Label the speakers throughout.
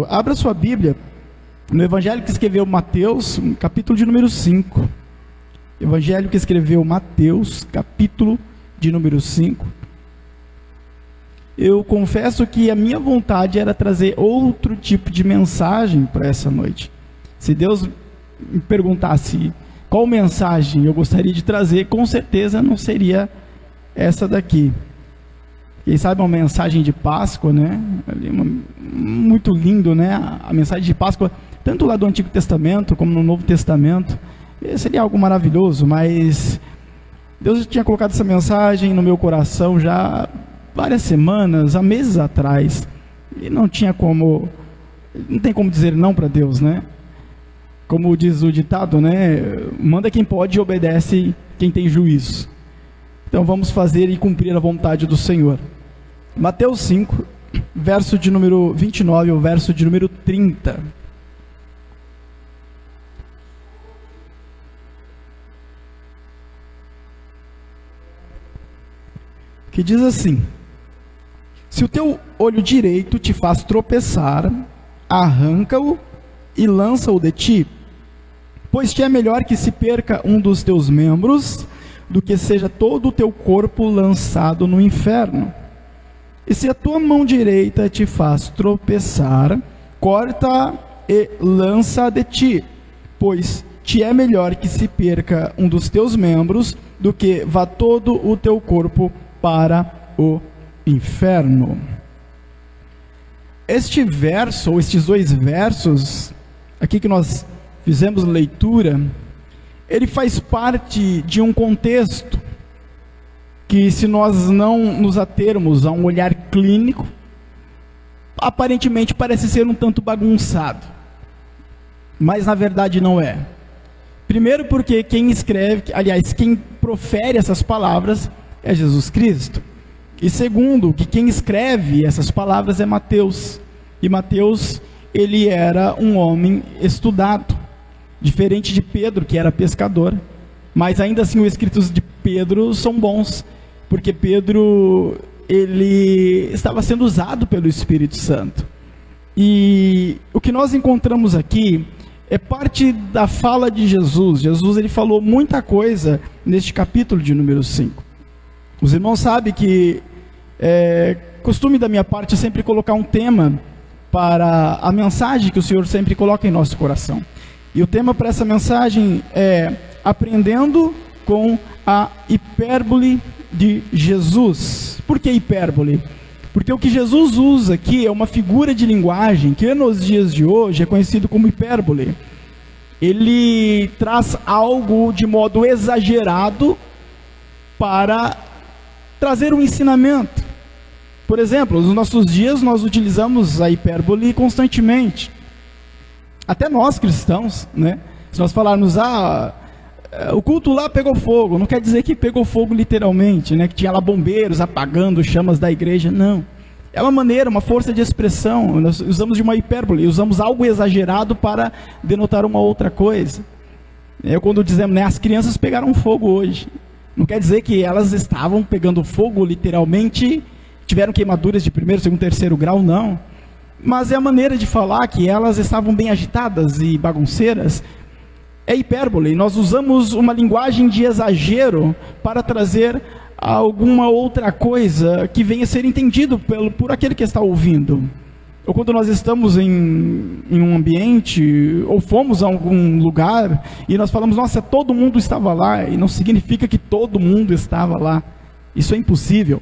Speaker 1: Abra sua Bíblia no Evangelho que escreveu Mateus, capítulo de número 5. Evangelho que escreveu Mateus, capítulo de número 5. Eu confesso que a minha vontade era trazer outro tipo de mensagem para essa noite. Se Deus me perguntasse qual mensagem eu gostaria de trazer, com certeza não seria essa daqui. Quem sabe uma mensagem de Páscoa, né? Muito lindo, né? A mensagem de Páscoa, tanto lá do Antigo Testamento como no Novo Testamento. Seria algo maravilhoso, mas Deus já tinha colocado essa mensagem no meu coração já várias semanas, há meses atrás, e não tem como dizer não para Deus, né? Como diz o ditado, né? Manda quem pode e obedece quem tem juízo. Então vamos fazer e cumprir a vontade do Senhor. Mateus 5, verso de número 29 ao verso de número 30. Que diz assim: se o teu olho direito te faz tropeçar, arranca-o e lança-o de ti, pois te é melhor que se perca um dos teus membros, do que seja todo o teu corpo lançado no inferno. E se a tua mão direita te faz tropeçar, corta e lança de ti, pois te é melhor que se perca um dos teus membros, do que vá todo o teu corpo para o inferno. Este verso, ou estes dois versos, aqui que nós fizemos leitura, ele faz parte de um contexto que, se nós não nos atermos a um olhar clínico, aparentemente parece ser um tanto bagunçado, mas na verdade não é. Primeiro porque quem profere essas palavras é Jesus Cristo. E segundo, que quem escreve essas palavras é Mateus. E Mateus, ele era um homem estudado, diferente de Pedro, que era pescador. Mas ainda assim os escritos de Pedro são bons, porque Pedro, ele estava sendo usado pelo Espírito Santo. E o que nós encontramos aqui é parte da fala de Jesus. Jesus, ele falou muita coisa neste capítulo de número 5. Os irmãos sabem que costume da minha parte sempre colocar um tema para a mensagem que o Senhor sempre coloca em nosso coração. E o tema para essa mensagem é aprendendo com a hipérbole de Jesus. Por que hipérbole? Porque o que Jesus usa aqui é uma figura de linguagem que nos dias de hoje é conhecido como hipérbole. Ele traz algo de modo exagerado para trazer um ensinamento. Por exemplo, nos nossos dias nós utilizamos a hipérbole constantemente. Até nós cristãos, né? Se nós falarmos, o culto lá pegou fogo, não quer dizer que pegou fogo literalmente, né? Que tinha lá bombeiros apagando chamas da igreja, não. É uma maneira, uma força de expressão. Nós usamos de uma hipérbole, usamos algo exagerado para denotar uma outra coisa. Quando dizemos, né, as crianças pegaram fogo hoje, não quer dizer que elas estavam pegando fogo literalmente, tiveram queimaduras de 1º, 2º, 3º grau, não. Mas é a maneira de falar que elas estavam bem agitadas e bagunceiras. É hipérbole. Nós usamos uma linguagem de exagero para trazer alguma outra coisa que venha a ser entendido por aquele que está ouvindo. Ou quando nós estamos em um ambiente, ou fomos a algum lugar, e nós falamos, nossa, todo mundo estava lá, e não significa que todo mundo estava lá. Isso é impossível.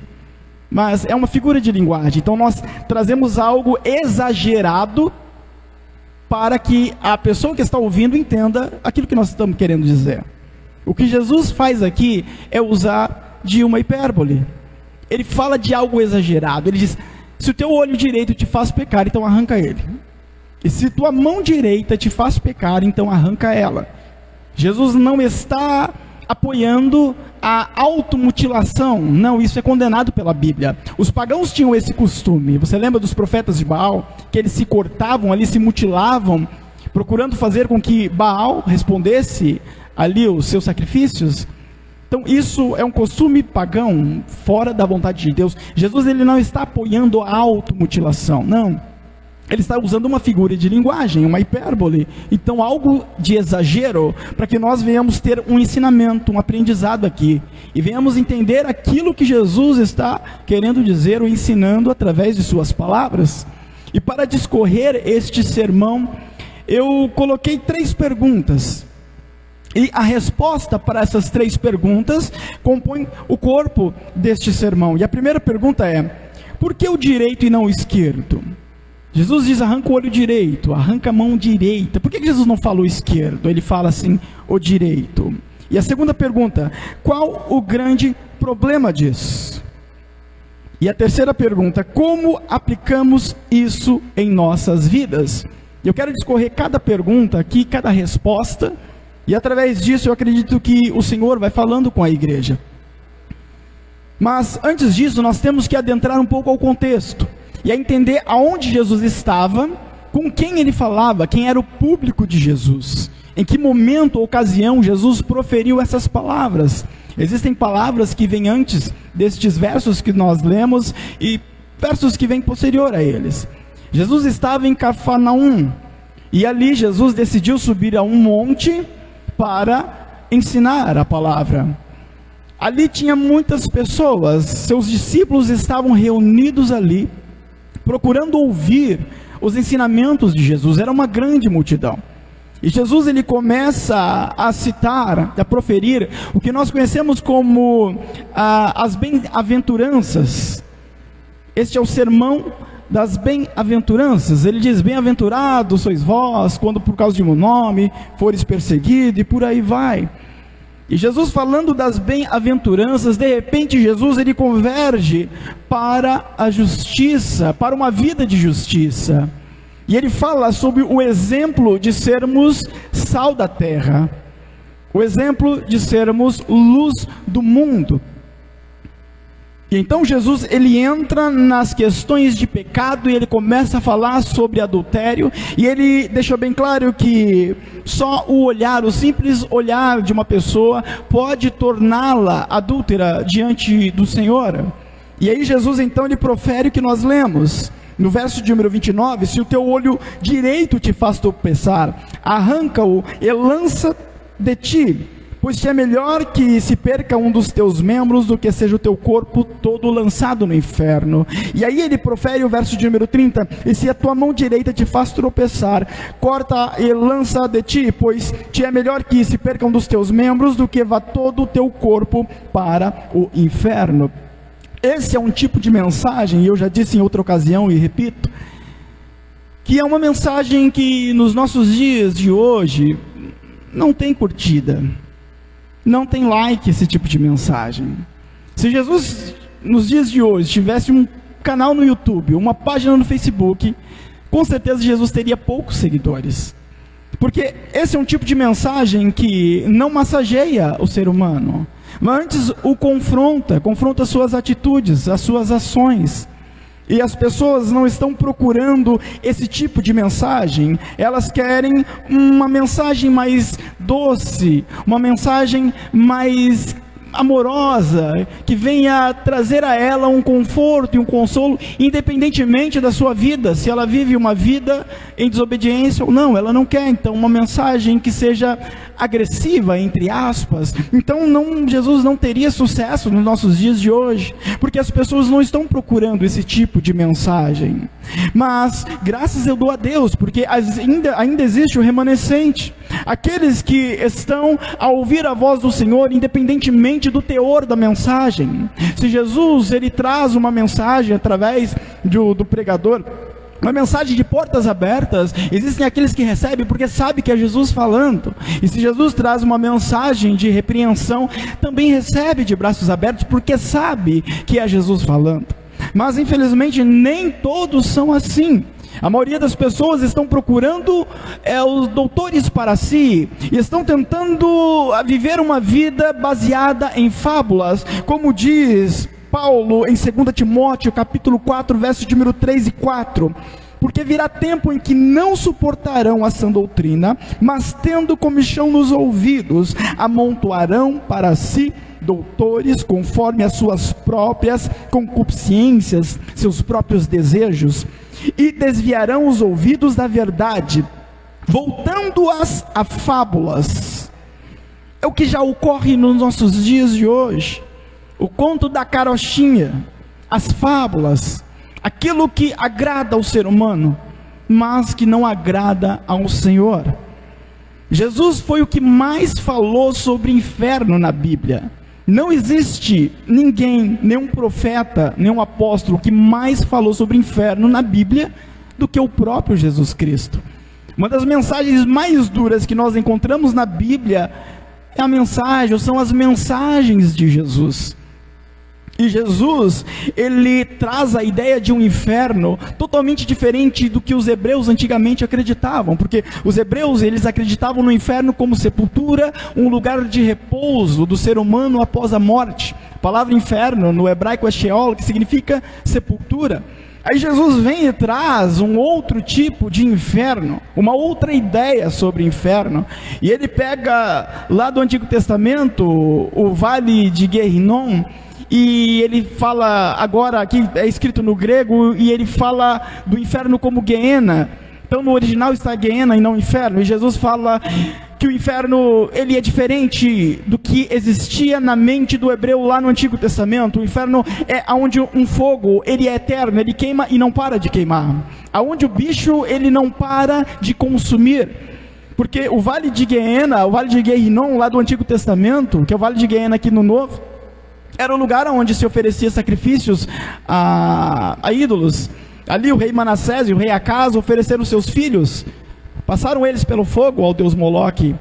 Speaker 1: Mas é uma figura de linguagem. Então nós trazemos algo exagerado para que a pessoa que está ouvindo entenda aquilo que nós estamos querendo dizer. O que Jesus faz aqui é usar de uma hipérbole. Ele fala de algo exagerado. Ele diz, se o teu olho direito te faz pecar, então arranca ele. E se tua mão direita te faz pecar, então arranca ela. Jesus não está apoiando a automutilação. Não, isso é condenado pela Bíblia. Os pagãos tinham esse costume. Você lembra dos profetas de Baal? Que eles se cortavam ali, se mutilavam, procurando fazer com que Baal respondesse ali os seus sacrifícios. Então isso é um costume pagão, fora da vontade de Deus. Jesus, ele não está apoiando a automutilação, não. Ele está usando uma figura de linguagem, uma hipérbole. Então, algo de exagero, para que nós venhamos ter um ensinamento, um aprendizado aqui. E venhamos entender aquilo que Jesus está querendo dizer ou ensinando através de suas palavras. E para discorrer este sermão, eu coloquei 3 perguntas. E a resposta para essas 3 perguntas compõe o corpo deste sermão. E a primeira pergunta é: por que o direito e não o esquerdo? Jesus diz: arranca o olho direito, arranca a mão direita. Por que Jesus não fala o esquerdo? Ele fala assim, o direito. E a segunda pergunta: qual o grande problema disso? E a terceira pergunta: como aplicamos isso em nossas vidas? Eu quero discorrer cada pergunta aqui, cada resposta, e através disso eu acredito que o Senhor vai falando com a igreja. Mas antes disso, nós temos que adentrar um pouco ao contexto e a entender aonde Jesus estava, com quem ele falava, quem era o público de Jesus, em que momento ou ocasião Jesus proferiu essas palavras. Existem palavras que vêm antes destes versos que nós lemos e versos que vêm posterior a eles. Jesus estava em Cafarnaum e ali Jesus decidiu subir a um monte para ensinar a palavra. Ali tinha muitas pessoas, seus discípulos estavam reunidos ali, procurando ouvir os ensinamentos de Jesus. Era uma grande multidão. E Jesus ele começa a citar, a proferir o que nós conhecemos como as bem-aventuranças. Este é o sermão das bem-aventuranças. Ele diz: bem-aventurados sois vós, quando por causa de meu nome fores perseguido, e por aí vai. E Jesus falando das bem-aventuranças, de repente Jesus ele converge para a justiça, para uma vida de justiça. E ele fala sobre o exemplo de sermos sal da terra, o exemplo de sermos luz do mundo. E então Jesus ele entra nas questões de pecado e ele começa a falar sobre adultério, e ele deixa bem claro que só o olhar, o simples olhar de uma pessoa pode torná-la adúltera diante do Senhor. E aí Jesus então ele profere o que nós lemos no verso de número 29: se o teu olho direito te faz tropeçar, arranca-o e lança de ti, pois te é melhor que se perca um dos teus membros do que seja o teu corpo todo lançado no inferno. E aí ele profere o verso de número 30: e se a tua mão direita te faz tropeçar, corta e lança de ti, pois te é melhor que se perca um dos teus membros do que vá todo o teu corpo para o inferno. Esse é um tipo de mensagem, e eu já disse em outra ocasião e repito, que é uma mensagem que nos nossos dias de hoje não tem curtida, não tem like esse tipo de mensagem. Se Jesus nos dias de hoje tivesse um canal no YouTube, uma página no Facebook, com certeza Jesus teria poucos seguidores, porque esse é um tipo de mensagem que não massageia o ser humano, mas antes o confronta suas atitudes, as suas ações. E as pessoas não estão procurando esse tipo de mensagem, elas querem uma mensagem mais doce, uma mensagem mais amorosa, que venha trazer a ela um conforto e um consolo, independentemente da sua vida, se ela vive uma vida em desobediência ou não. Ela não quer então uma mensagem que seja agressiva, entre aspas. Então Jesus não teria sucesso nos nossos dias de hoje, porque as pessoas não estão procurando esse tipo de mensagem. Mas graças eu dou a Deus, porque ainda existe o remanescente, aqueles que estão a ouvir a voz do Senhor, independentemente do teor da mensagem. Se Jesus ele traz uma mensagem através do pregador, uma mensagem de portas abertas, existem aqueles que recebem porque sabem que é Jesus falando. E se Jesus traz uma mensagem de repreensão, também recebe de braços abertos porque sabe que é Jesus falando. Mas infelizmente nem todos são assim. A maioria das pessoas estão procurando os doutores para si, e estão tentando viver uma vida baseada em fábulas, como diz Paulo em 2 Timóteo capítulo 4, versos de número 3 e 4. Porque virá tempo em que não suportarão a sã doutrina, mas tendo comichão nos ouvidos, amontoarão para si doutores conforme as suas próprias concupiscências, seus próprios desejos, e desviarão os ouvidos da verdade, voltando-as a fábulas. É o que já ocorre nos nossos dias de hoje. O conto da carochinha, as fábulas, aquilo que agrada ao ser humano, mas que não agrada ao Senhor. Jesus foi o que mais falou sobre inferno na Bíblia. Não existe ninguém, nenhum profeta, nenhum apóstolo que mais falou sobre inferno na Bíblia do que o próprio Jesus Cristo. Uma das mensagens mais duras que nós encontramos na Bíblia é a mensagem, ou são as mensagens de Jesus. E Jesus, ele traz a ideia de um inferno totalmente diferente do que os hebreus antigamente acreditavam, porque os hebreus, eles acreditavam no inferno como sepultura, um lugar de repouso do ser humano após a morte. A palavra inferno no hebraico é Sheol, que significa sepultura. Aí Jesus vem e traz um outro tipo de inferno, uma outra ideia sobre inferno, e ele pega lá do Antigo Testamento o vale de Guerrinom, e ele fala, agora aqui é escrito no grego, e ele fala do inferno como Geena. Então no original está Geena e não inferno, e Jesus fala que o inferno, ele é diferente do que existia na mente do hebreu lá no Antigo Testamento. O inferno é onde um fogo, ele é eterno, ele queima e não para de queimar. Aonde o bicho, ele não para de consumir. Porque o vale de Geena, o vale de Guerrinom lá do Antigo Testamento, que é o vale de Geena aqui no Novo, era o lugar onde se oferecia sacrifícios a ídolos. Ali o rei Manassés e o rei Acas ofereceram seus filhos, passaram eles pelo fogo ao deus Moloque.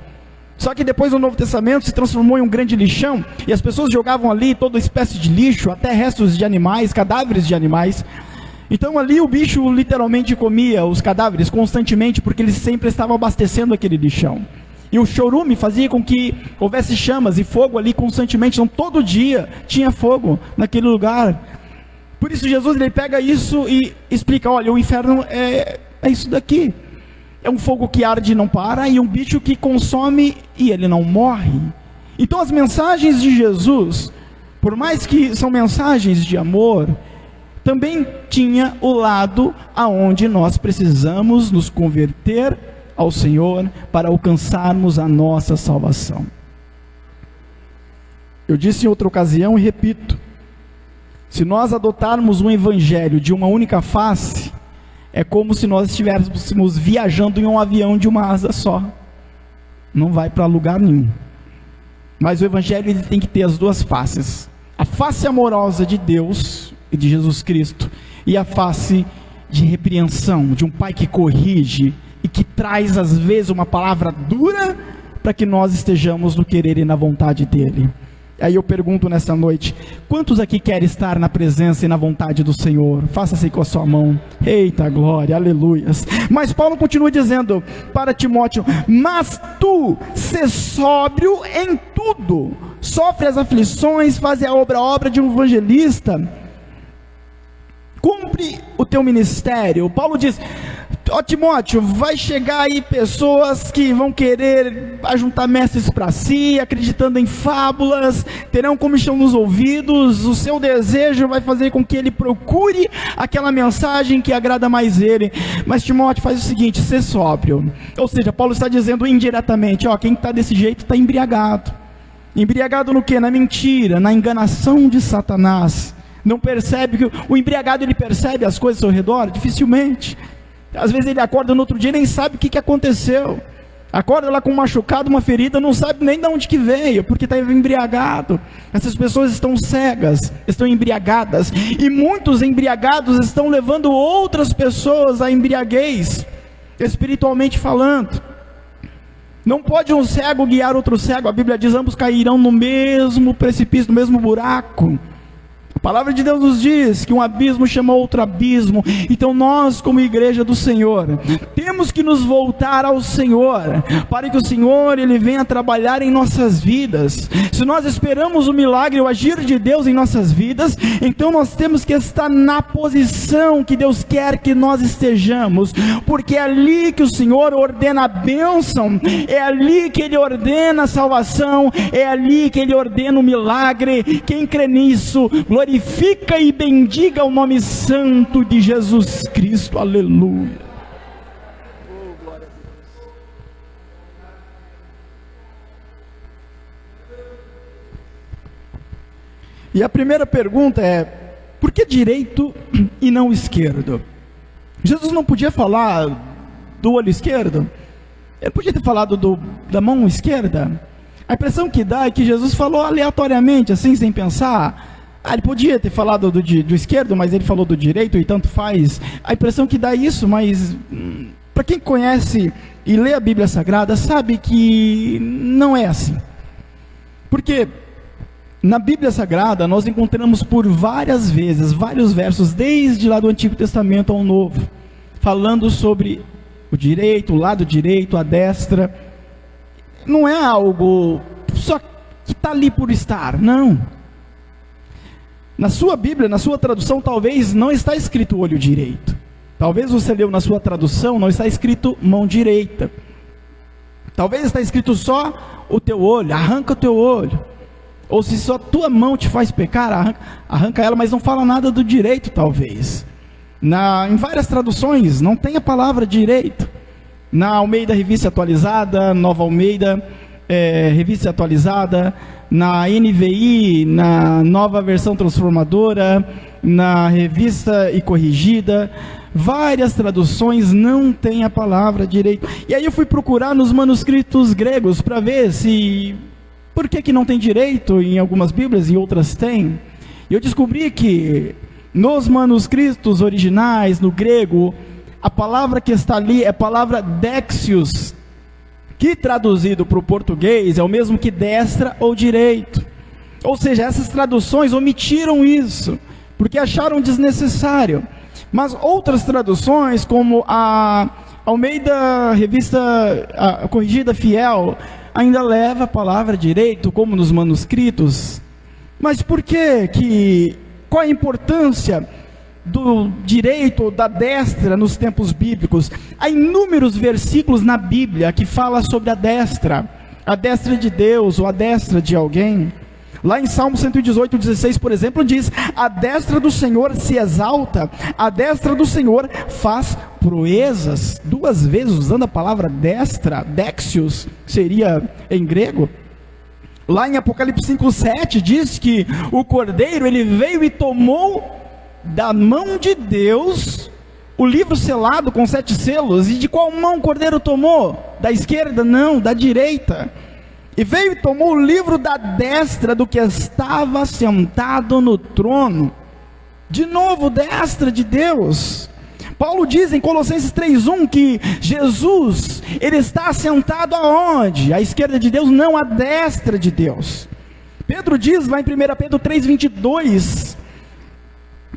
Speaker 1: Só que depois o Novo Testamento se transformou em um grande lixão, e as pessoas jogavam ali toda espécie de lixo, até restos de animais, cadáveres de animais. Então ali o bicho literalmente comia os cadáveres constantemente, porque ele sempre estava abastecendo aquele lixão. E o chorume fazia com que houvesse chamas e fogo ali constantemente. Então todo dia tinha fogo naquele lugar. Por isso Jesus, ele pega isso e explica, olha, o inferno é isso daqui. É um fogo que arde e não para, e um bicho que consome e ele não morre. Então as mensagens de Jesus, por mais que são mensagens de amor, também tinha o lado aonde nós precisamos nos converter ao Senhor para alcançarmos a nossa salvação. Eu disse em outra ocasião e repito, se nós adotarmos um evangelho de uma única face, é como se nós estivéssemos viajando em um avião de uma asa só. Não vai para lugar nenhum. Mas o evangelho, ele tem que ter as duas faces. A face amorosa de Deus e de Jesus Cristo, e a face de repreensão, de um pai que corrige e que traz às vezes uma palavra dura para que nós estejamos no querer e na vontade dele. Aí eu pergunto nessa noite, quantos aqui querem estar na presença e na vontade do Senhor? Faça assim com a sua mão. Eita glória, aleluias. Mas Paulo continua dizendo para Timóteo, mas tu, sê sóbrio em tudo, sofre as aflições, faz a obra de um evangelista, cumpre o teu ministério. Paulo diz, Timóteo, vai chegar aí pessoas que vão querer ajuntar mestres para si, acreditando em fábulas, terão comichão nos ouvidos, o seu desejo vai fazer com que ele procure aquela mensagem que agrada mais ele. Mas Timóteo, faz o seguinte, ser sóbrio. Ou seja, Paulo está dizendo indiretamente, quem está desse jeito está embriagado. Embriagado no quê? Na mentira, na enganação de Satanás. Não percebe que o embriagado, ele percebe as coisas ao seu redor? Dificilmente. Às vezes ele acorda no outro dia e nem sabe o que aconteceu. Acorda lá com um machucado, uma ferida, não sabe nem de onde que veio, porque está embriagado. Essas pessoas estão cegas, estão embriagadas. E muitos embriagados estão levando outras pessoas à embriaguez, espiritualmente falando. Não pode um cego guiar outro cego. A Bíblia diz, ambos cairão no mesmo precipício, no mesmo buraco. A palavra de Deus nos diz que um abismo chama outro abismo. Então nós, como igreja do Senhor, temos que nos voltar ao Senhor, para que o Senhor, ele venha trabalhar em nossas vidas. Se nós esperamos o milagre, o agir de Deus em nossas vidas, então nós temos que estar na posição que Deus quer que nós estejamos, porque é ali que o Senhor ordena a bênção, é ali que Ele ordena a salvação, é ali que Ele ordena o milagre. Quem crê nisso, glorifica glorifica e bendiga o nome santo de Jesus Cristo, aleluia. E a primeira pergunta é: por que direito e não esquerdo? Jesus não podia falar do olho esquerdo? Ele podia ter falado da mão esquerda? A impressão que dá é que Jesus falou aleatoriamente, assim, sem pensar. Ele podia ter falado do esquerdo, mas ele falou do direito e tanto faz. A impressão que dá é isso, mas para quem conhece e lê a Bíblia Sagrada, sabe que não é assim. Porque na Bíblia Sagrada nós encontramos por várias vezes, vários versos, desde lá do Antigo Testamento ao Novo, falando sobre o direito, o lado direito, a destra. Não é algo só que está ali por estar, não. Na sua Bíblia, na sua tradução, talvez não está escrito olho direito. Talvez você leu na sua tradução, não está escrito mão direita. Talvez está escrito só o teu olho, arranca o teu olho. Ou se só tua mão te faz pecar, arranca ela, mas não fala nada do direito, talvez. Em várias traduções não tem a palavra direito. Na Almeida Revista Atualizada, Nova Almeida Revista Atualizada, na NVI, na Nova Versão Transformadora, na Revista e Corrigida, várias traduções não tem a palavra direito. E aí eu fui procurar nos manuscritos gregos para ver por que não tem direito em algumas Bíblias e outras tem. E eu descobri que nos manuscritos originais, no grego, a palavra que está ali é a palavra dexios, que traduzido para o português é o mesmo que destra ou direito. Ou seja, essas traduções omitiram isso, porque acharam desnecessário. Mas outras traduções, como a Almeida Revista Corrigida Fiel, ainda leva a palavra direito, como nos manuscritos. Mas por que qual a importância do direito ou da destra nos tempos bíblicos? Há inúmeros versículos na Bíblia que falam sobre a destra de Deus ou a destra de alguém. Lá em Salmo 118:16, por exemplo, diz: a destra do Senhor se exalta, a destra do Senhor faz proezas. 2 vezes usando a palavra destra, dexios, seria em grego. Lá em Apocalipse 5:7 diz que o Cordeiro, ele veio e tomou da mão de Deus o livro selado com 7 selos. E de qual mão o Cordeiro tomou? Da esquerda? Não, da direita. E veio e tomou o livro da destra do que estava sentado no trono. De novo, destra de Deus. Paulo diz em Colossenses 3:1 que Jesus, ele está sentado aonde? À esquerda de Deus, não à destra de Deus. Pedro diz lá em 1 Pedro 3:22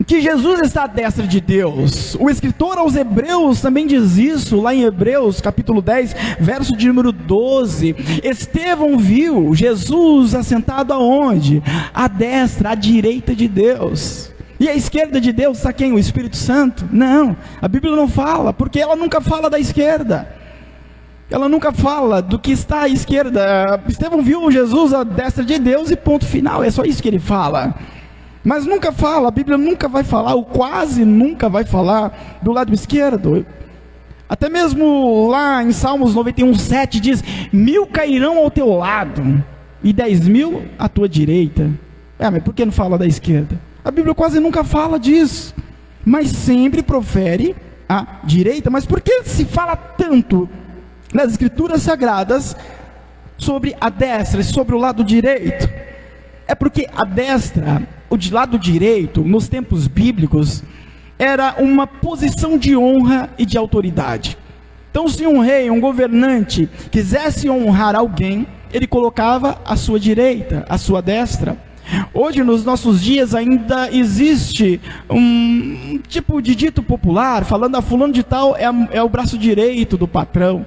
Speaker 1: que Jesus está à destra de Deus. O escritor aos Hebreus também diz isso, lá em Hebreus capítulo 10, verso de número 12. Estevão viu Jesus assentado aonde? À destra, à direita de Deus. E à esquerda de Deus está quem? O Espírito Santo? Não, a Bíblia não fala, porque ela nunca fala da esquerda. Ela nunca fala do que está à esquerda. Estevão viu Jesus à destra de Deus e ponto final, é só isso que ele fala. Mas nunca fala, a Bíblia nunca vai falar, ou quase nunca vai falar do lado esquerdo. Até mesmo lá em Salmos 91:7 diz: 1000 cairão ao teu lado e 10.000 à tua direita. Mas por que não fala da esquerda? A Bíblia quase nunca fala disso, mas sempre profere a direita. Mas por que se fala tanto nas Escrituras Sagradas sobre a destra e sobre o lado direito? É porque a destra, o de lado direito, nos tempos bíblicos, era uma posição de honra e de autoridade. Então, se um rei, um governante, quisesse honrar alguém, ele colocava a sua direita, a sua destra. Hoje, nos nossos dias, ainda existe um tipo de dito popular, falando: fulano de tal é o braço direito do patrão.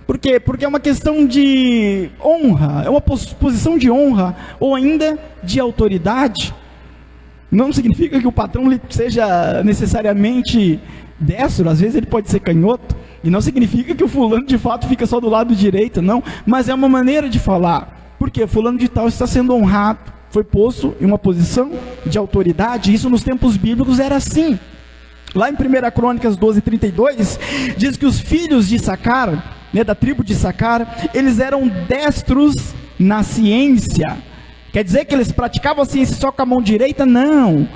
Speaker 1: Por quê? Porque é uma questão de honra, é uma posição de honra, ou ainda de autoridade. Não significa que o patrão seja necessariamente destro, às vezes ele pode ser canhoto, e não significa que o fulano de fato fica só do lado direito, não, mas é uma maneira de falar. Por quê? Fulano de tal está sendo honrado, foi posto em uma posição de autoridade. Isso nos tempos bíblicos era assim. Lá em 1 Crônicas 12:32, diz que os filhos de Issacar, da tribo de Issacar, eles eram destros na ciência. Quer dizer que eles praticavam a ciência só com a mão direita? Não.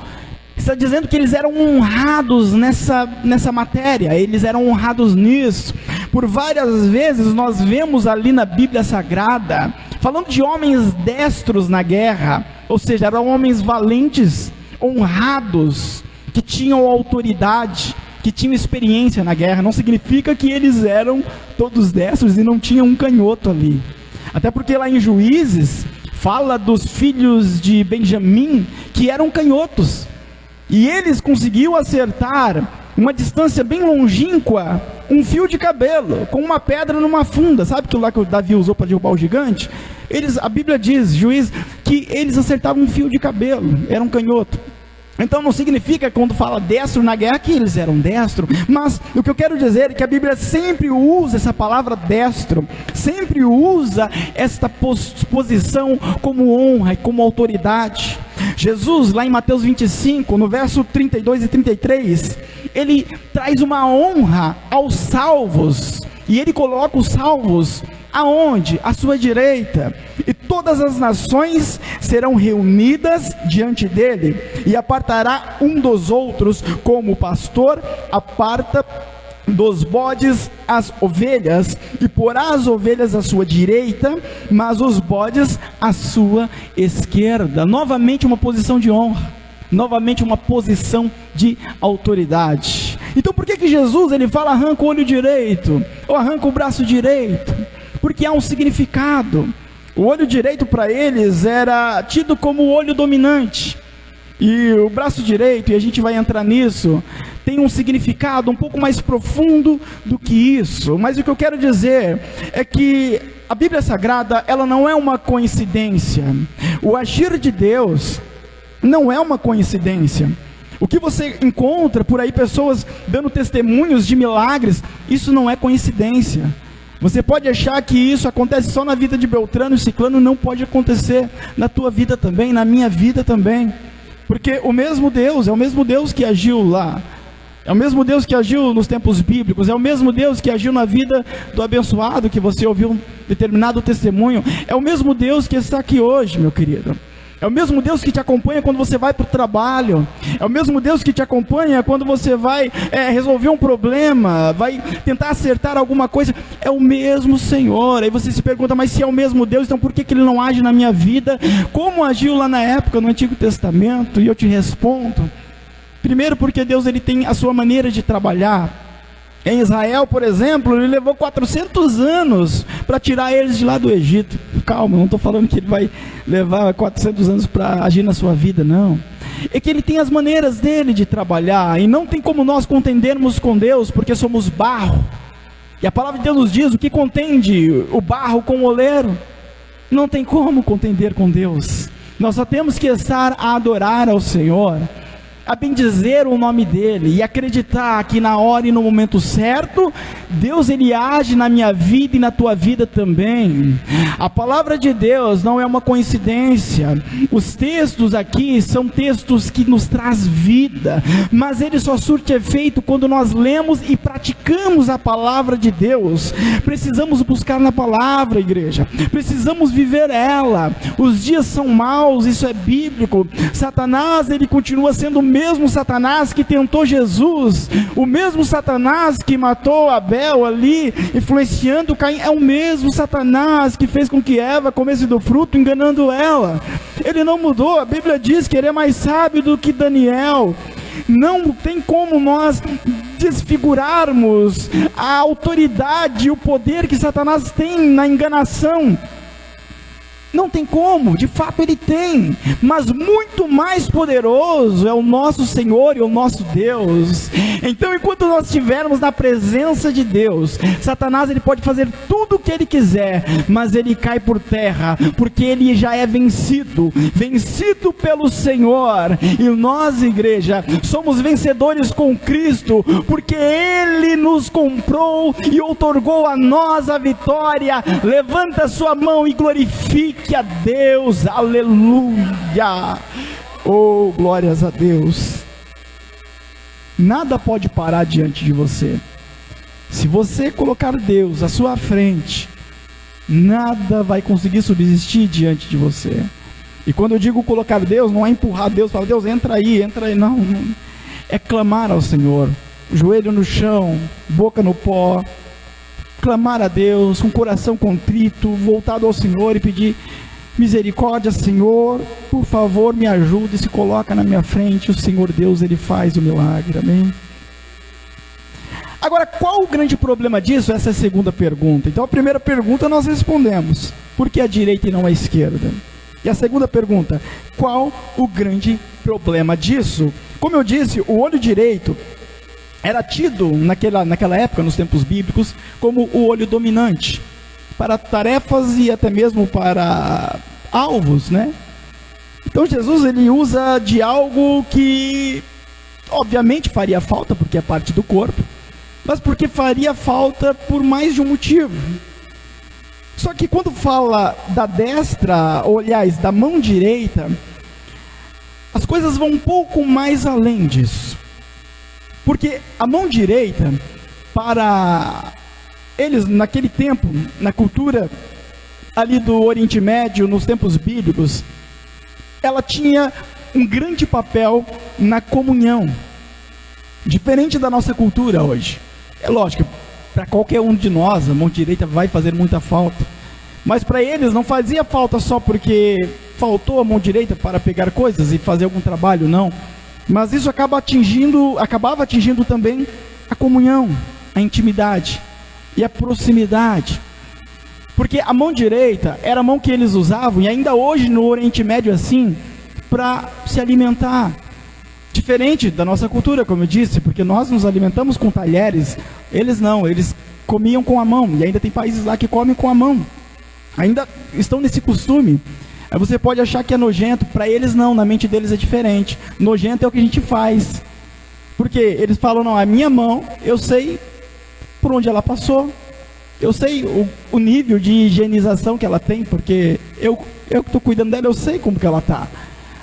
Speaker 1: Está dizendo que eles eram honrados nessa matéria, eles eram honrados nisso. Por várias vezes nós vemos ali na Bíblia Sagrada, falando de homens destros na guerra, ou seja, eram homens valentes, honrados, que tinham autoridade, que tinham experiência na guerra. Não significa que eles eram todos destros e não tinham um canhoto ali. Até porque lá em Juízes, fala dos filhos de Benjamim, que eram canhotos. E eles conseguiam acertar uma distância bem longínqua, um fio de cabelo, com uma pedra numa funda. Sabe aquilo lá que o Davi usou para derrubar o gigante? A Bíblia diz, Juízes, que eles acertavam um fio de cabelo, era um canhoto. Então não significa quando fala destro na guerra que eles eram destro, mas o que eu quero dizer é que a Bíblia sempre usa essa palavra destro, sempre usa esta posição como honra e como autoridade. Jesus, lá em Mateus 25, no verso 32 e 33, ele traz uma honra aos salvos, e ele coloca os salvos aonde? À sua direita. E todas as nações serão reunidas diante dele, e apartará um dos outros, como o pastor aparta dos bodes as ovelhas, e porá as ovelhas à sua direita, mas os bodes à sua esquerda. Novamente uma posição de honra, novamente uma posição de autoridade. Então por que Jesus ele fala arranca o olho direito, ou arranca o braço direito? Porque há um significado. O olho direito para eles era tido como o olho dominante, e o braço direito, e a gente vai entrar nisso, tem um significado um pouco mais profundo do que isso. Mas o que eu quero dizer é que a Bíblia Sagrada, ela não é uma coincidência. O agir de Deus não é uma coincidência. O que você encontra por aí, pessoas dando testemunhos de milagres, isso não é coincidência. Você pode achar que isso acontece só na vida de Beltrano e Ciclano, não pode acontecer na tua vida também, na minha vida também. Porque o mesmo Deus, é o mesmo Deus que agiu lá, é o mesmo Deus que agiu nos tempos bíblicos, é o mesmo Deus que agiu na vida do abençoado, que você ouviu um determinado testemunho, é o mesmo Deus que está aqui hoje, meu querido. É o mesmo Deus que te acompanha quando você vai para o trabalho. É o mesmo Deus que te acompanha quando você vai resolver um problema, vai tentar acertar alguma coisa. É o mesmo Senhor. Aí você se pergunta, mas se é o mesmo Deus, então por que Ele não age na minha vida? Como agiu lá na época, no Antigo Testamento? E eu te respondo. Primeiro porque Deus ele tem a sua maneira de trabalhar. Em Israel, por exemplo, ele levou 400 anos para tirar eles de lá do Egito. Calma, não estou falando que ele vai levar 400 anos para agir na sua vida, não. É que ele tem as maneiras dele de trabalhar, e não tem como nós contendermos com Deus, porque somos barro. E a palavra de Deus nos diz o que contende o barro com o oleiro. Não tem como contender com Deus. Nós só temos que estar a adorar ao Senhor, a bendizer o nome dele e acreditar que na hora e no momento certo, Deus ele age na minha vida e na tua vida também. A palavra de Deus não é uma coincidência. Os textos aqui são textos que nos traz vida, mas ele só surte efeito quando nós lemos e praticamos a palavra de Deus. Precisamos buscar na palavra, igreja. Precisamos viver ela. Os dias são maus, isso é bíblico. Satanás, ele continua sendo o mesmo Satanás que tentou Jesus, o mesmo Satanás que matou Abel ali, influenciando Caim, é o mesmo Satanás que fez com que Eva comesse do fruto, enganando ela. Ele não mudou. A Bíblia diz que ele é mais sábio do que Daniel. Não tem como nós desfigurarmos a autoridade e o poder que Satanás tem na enganação. Não tem como, de fato ele tem, mas muito mais poderoso é o nosso Senhor e o nosso Deus. Então enquanto nós estivermos na presença de Deus, Satanás ele pode fazer tudo o que ele quiser, mas ele cai por terra, porque ele já é vencido pelo Senhor. E nós, igreja, somos vencedores com Cristo, porque ele nos comprou e outorgou a nós a vitória. Levanta a sua mão e glorifique glorifique a Deus, aleluia, oh, glórias a Deus. Nada pode parar diante de você. Se você colocar Deus à sua frente, nada vai conseguir subsistir diante de você. E quando eu digo colocar Deus, não é empurrar Deus, falar, Deus, entra aí, não. É clamar ao Senhor, joelho no chão, boca no pó, clamar a Deus, com o coração contrito, voltado ao Senhor e pedir misericórdia, Senhor, por favor me ajude, se coloca na minha frente, o Senhor Deus, Ele faz o milagre, amém? Agora, qual o grande problema disso? Essa é a segunda pergunta. Então a primeira pergunta nós respondemos, por que a direita e não a esquerda? E a segunda pergunta, qual o grande problema disso? Como eu disse, o olho direito era tido naquela época, nos tempos bíblicos, como o olho dominante, para tarefas e até mesmo para alvos, né? Então Jesus, ele usa de algo que obviamente faria falta, porque é parte do corpo, mas porque faria falta por mais de um motivo. Só que quando fala da destra, ou aliás, da mão direita, as coisas vão um pouco mais além disso. Porque a mão direita, para eles naquele tempo, na cultura ali do Oriente Médio, nos tempos bíblicos, ela tinha um grande papel na comunhão, diferente da nossa cultura hoje. É lógico, para qualquer um de nós, a mão direita vai fazer muita falta, mas para eles não fazia falta só porque faltou a mão direita para pegar coisas e fazer algum trabalho, não. Mas isso acabava atingindo também a comunhão, a intimidade e a proximidade. Porque a mão direita era a mão que eles usavam, e ainda hoje no Oriente Médio assim, para se alimentar. Diferente da nossa cultura, como eu disse, porque nós nos alimentamos com talheres, eles não, eles comiam com a mão, e ainda tem países lá que comem com a mão. Ainda estão nesse costume. Aí você pode achar que é nojento, para eles não, na mente deles é diferente. Nojento é o que a gente faz. Porque eles falam, não, a minha mão, eu sei por onde ela passou, eu sei o nível de higienização que ela tem, porque eu que estou cuidando dela, eu sei como que ela está.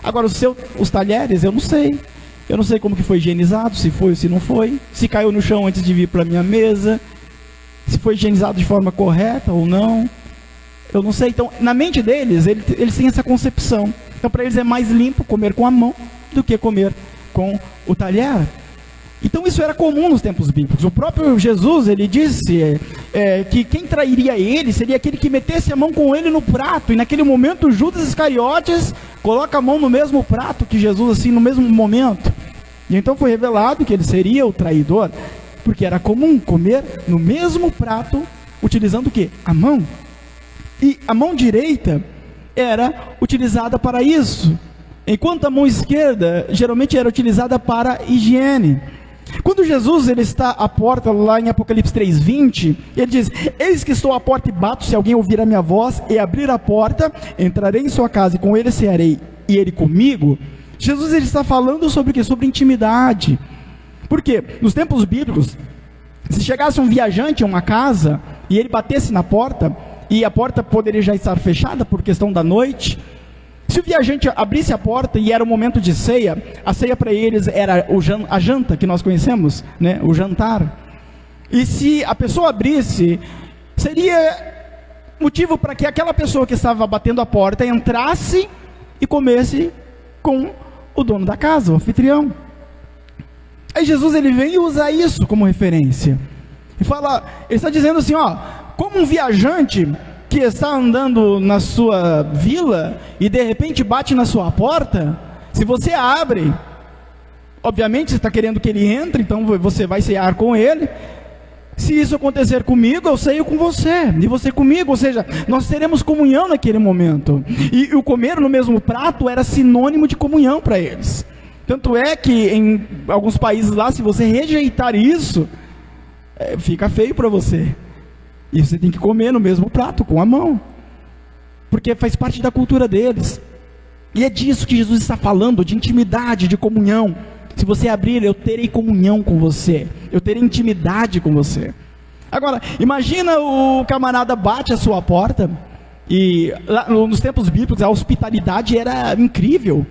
Speaker 1: Agora, os talheres, eu não sei. Eu não sei como que foi higienizado, se foi ou se não foi, se caiu no chão antes de vir para a minha mesa, se foi higienizado de forma correta ou não. Eu não sei. Então, na mente deles, eles têm essa concepção. Então, para eles é mais limpo comer com a mão do que comer com o talher. Então, isso era comum nos tempos bíblicos. O próprio Jesus, ele disse que quem trairia ele seria aquele que metesse a mão com ele no prato. E naquele momento, Judas Iscariotes coloca a mão no mesmo prato que Jesus, assim, no mesmo momento. E então foi revelado que ele seria o traidor, porque era comum comer no mesmo prato, utilizando o quê? A mão. E a mão direita era utilizada para isso, enquanto a mão esquerda geralmente era utilizada para higiene. Quando Jesus ele está à porta, lá em Apocalipse 3:20, ele diz, eis que estou à porta e bato, se alguém ouvir a minha voz e abrir a porta, entrarei em sua casa e com ele cearei, e ele comigo. Jesus ele está falando sobre o quê? Sobre intimidade. Porque nos tempos bíblicos, se chegasse um viajante a uma casa e ele batesse na porta, e a porta poderia já estar fechada por questão da noite, se o viajante abrisse a porta e era o momento de ceia, a ceia para eles era a janta que nós conhecemos, né? O jantar. E se a pessoa abrisse, seria motivo para que aquela pessoa que estava batendo a porta entrasse e comesse com o dono da casa, o anfitrião. Aí Jesus ele vem e usa isso como referência. E fala, ele está dizendo assim, ó, como um viajante que está andando na sua vila e de repente bate na sua porta, se você abre, obviamente você está querendo que ele entre, então você vai cear com ele. Se isso acontecer comigo, eu ceio com você, e você comigo, ou seja, nós teremos comunhão naquele momento. E o comer no mesmo prato era sinônimo de comunhão para eles. Tanto é que em alguns países lá, se você rejeitar isso, fica feio para você. E você tem que comer no mesmo prato, com a mão. Porque faz parte da cultura deles. E é disso que Jesus está falando, de intimidade, de comunhão. Se você abrir, eu terei comunhão com você. Eu terei intimidade com você. Agora, imagina o camarada bate a sua porta. E lá, nos tempos bíblicos, a hospitalidade era incrível.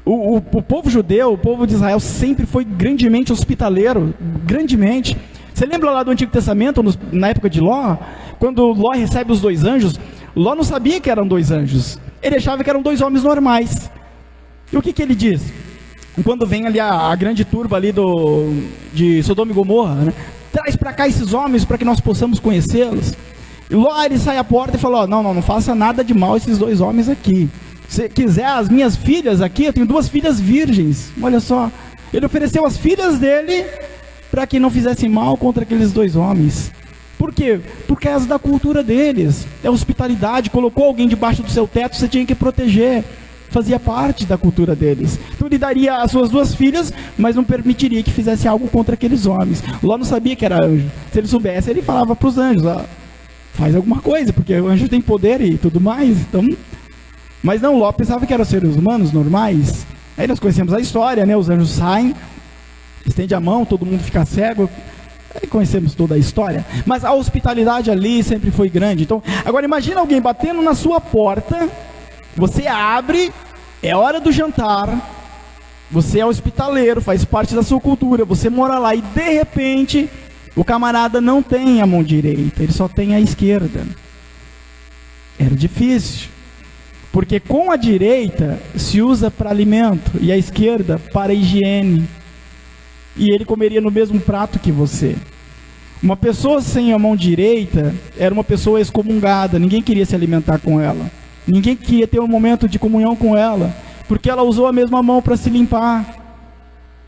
Speaker 1: O povo judeu, o povo de Israel, sempre foi grandemente hospitaleiro, grandemente. Você lembra lá do Antigo Testamento, na época de Ló, quando Ló recebe os 2 anjos? Ló não sabia que eram 2 anjos, ele achava que eram 2 homens normais. E o que ele diz? Quando vem ali a grande turba ali de Sodoma e Gomorra, né? Traz para cá esses homens para que nós possamos conhecê-los. E Ló, ele sai à porta e fala, não faça nada de mal a esses 2 homens aqui. Se quiser as minhas filhas aqui, eu tenho 2 filhas virgens, olha só. Ele ofereceu as filhas dele para que não fizessem mal contra aqueles 2 homens. Por quê? Por causa da cultura deles. É hospitalidade, colocou alguém debaixo do seu teto, você tinha que proteger. Fazia parte da cultura deles. Então ele daria as suas 2 filhas, mas não permitiria que fizesse algo contra aqueles homens. Ló não sabia que era anjo. Se ele soubesse, ele falava para os anjos, faz alguma coisa, porque o anjo tem poder e tudo mais. Então, mas não, Ló pensava que eram seres humanos normais. Aí nós conhecemos a história, né? Os anjos saem, estende a mão, todo mundo fica cego. Aí conhecemos toda a história. Mas a hospitalidade ali sempre foi grande. Então, agora imagina alguém batendo na sua porta. Você abre, é hora do jantar, você é hospitaleiro, faz parte da sua cultura, você mora lá e de repente o camarada não tem a mão direita, ele só tem a esquerda. Era difícil, porque com a direita se usa para alimento e a esquerda para higiene, e ele comeria no mesmo prato que você. Uma pessoa sem a mão direita era uma pessoa excomungada, ninguém queria se alimentar com ela. Ninguém queria ter um momento de comunhão com ela, porque ela usou a mesma mão para se limpar,